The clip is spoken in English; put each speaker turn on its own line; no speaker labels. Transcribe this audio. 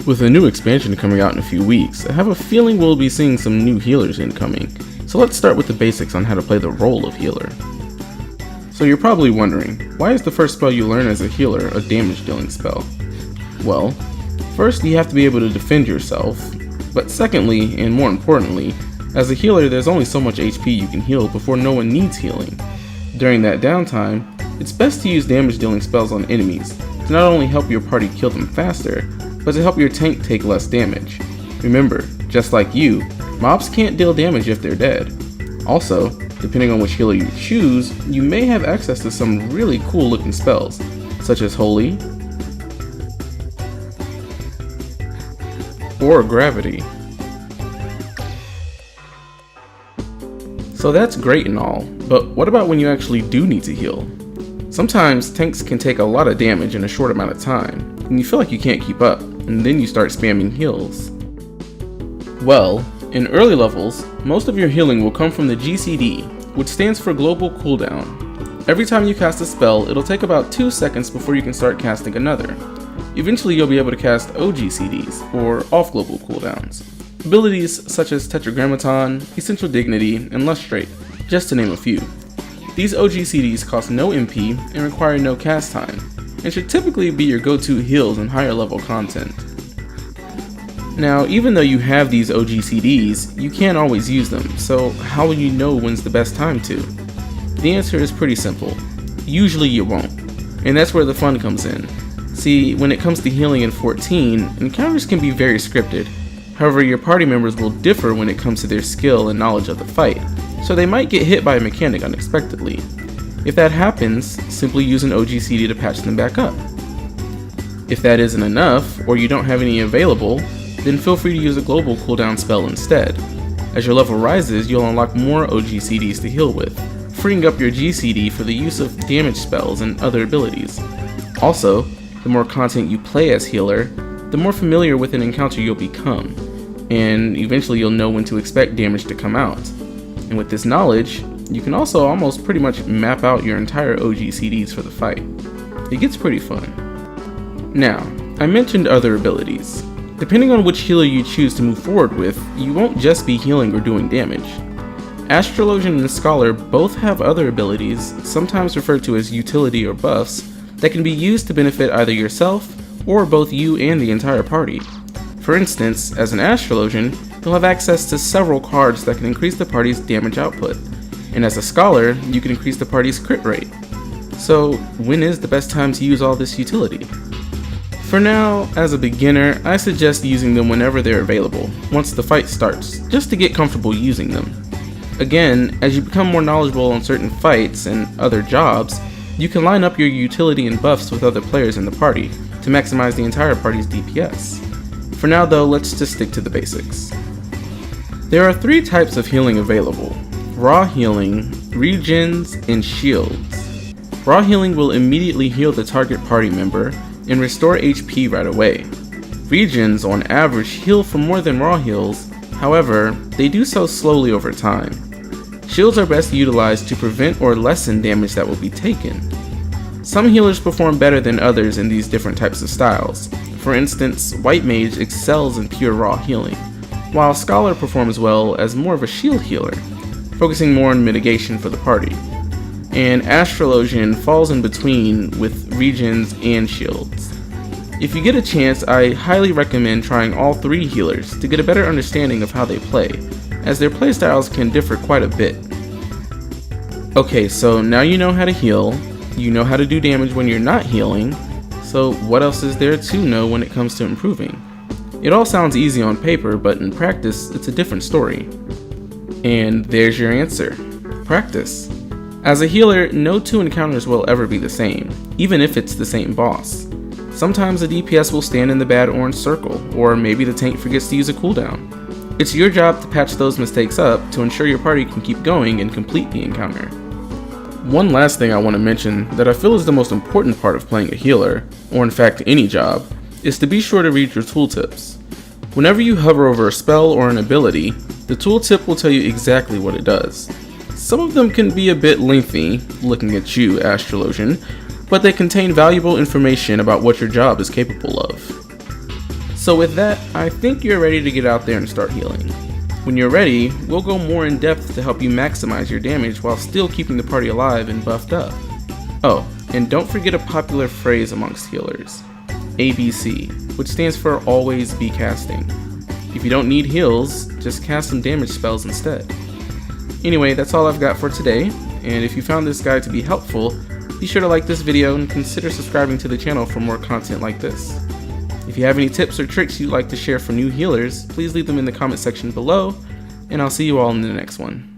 With a new expansion coming out in a few weeks, I have a feeling we'll be seeing some new healers incoming, so let's start with the basics on how to play the role of healer. So you're probably wondering, why is the first spell you learn as a healer a damage dealing spell? Well, first you have to be able to defend yourself, but secondly, and more importantly, as a healer there's only so much HP you can heal before no one needs healing. During that downtime, it's best to use damage dealing spells on enemies to not only help your party kill them faster, but to help your tank take less damage. Remember, just like you, mobs can't deal damage if they're dead. Also, depending on which healer you choose, you may have access to some really cool looking spells, such as Holy, or Gravity. So that's great and all, but what about when you actually do need to heal? Sometimes tanks can take a lot of damage in a short amount of time, and you feel like you can't keep up, and then you start spamming heals. Well, in early levels, most of your healing will come from the GCD, which stands for Global Cooldown. Every time you cast a spell, it'll take about 2 seconds before you can start casting another. Eventually you'll be able to cast OGCDs, or Off Global Cooldowns. Abilities such as Tetragrammaton, Essential Dignity, and Lustrate, just to name a few. These OGCDs cost no MP and require no cast time, and should typically be your go-to heals in higher level content. Now, even though you have these OGCDs, you can't always use them, so how will you know when's the best time to? The answer is pretty simple. Usually you won't, and that's where the fun comes in. See, when it comes to healing in 14, encounters can be very scripted. However, your party members will differ when it comes to their skill and knowledge of the fight, so they might get hit by a mechanic unexpectedly. If that happens, simply use an OGCD to patch them back up. If that isn't enough, or you don't have any available, then feel free to use a global cooldown spell instead. As your level rises, you'll unlock more OGCDs to heal with, freeing up your GCD for the use of damage spells and other abilities. Also, the more content you play as healer, the more familiar with an encounter you'll become, and eventually you'll know when to expect damage to come out. And with this knowledge, you can also almost pretty much map out your entire OGCDs for the fight. It gets pretty fun. Now, I mentioned other abilities. Depending on which healer you choose to move forward with, you won't just be healing or doing damage. Astrologian and Scholar both have other abilities, sometimes referred to as utility or buffs, that can be used to benefit either yourself or both you and the entire party. For instance, as an Astrologian, you'll have access to several cards that can increase the party's damage output, and as a Scholar, you can increase the party's crit rate. So, when is the best time to use all this utility? For now, as a beginner, I suggest using them whenever they're available, once the fight starts, just to get comfortable using them. Again, as you become more knowledgeable on certain fights and other jobs, you can line up your utility and buffs with other players in the party to maximize the entire party's DPS. For now though, let's just stick to the basics. There are 3 types of healing available: Raw Healing, Regens, and Shields. Raw Healing will immediately heal the target party member and restore HP right away. Regens on average heal for more than Raw heals, however, they do so slowly over time. Shields are best utilized to prevent or lessen damage that will be taken. Some healers perform better than others in these different types of styles. For instance, White Mage excels in pure Raw healing, while Scholar performs well as more of a shield healer, focusing more on mitigation for the party. And Astrologian falls in between with Regens and Shields. If you get a chance, I highly recommend trying all 3 healers to get a better understanding of how they play, as their playstyles can differ quite a bit. Okay, so now you know how to heal, you know how to do damage when you're not healing, so what else is there to know when it comes to improving? It all sounds easy on paper, but in practice, it's a different story. And there's your answer: practice. As a healer, no 2 encounters will ever be the same, even if it's the same boss. Sometimes the DPS will stand in the bad orange circle, or maybe the tank forgets to use a cooldown. It's your job to patch those mistakes up to ensure your party can keep going and complete the encounter. One last thing I want to mention that I feel is the most important part of playing a healer, or in fact any job, is to be sure to read your tooltips. Whenever you hover over a spell or an ability, the tooltip will tell you exactly what it does. Some of them can be a bit lengthy, looking at you, Astrologian, but they contain valuable information about what your job is capable of. So with that, I think you're ready to get out there and start healing. When you're ready, we'll go more in depth to help you maximize your damage while still keeping the party alive and buffed up. Oh, and don't forget a popular phrase amongst healers, ABC, which stands for always be casting. If you don't need heals, just cast some damage spells instead. Anyway, that's all I've got for today, and if you found this guide to be helpful, be sure to like this video and consider subscribing to the channel for more content like this. If you have any tips or tricks you'd like to share for new healers, please leave them in the comment section below, and I'll see you all in the next one.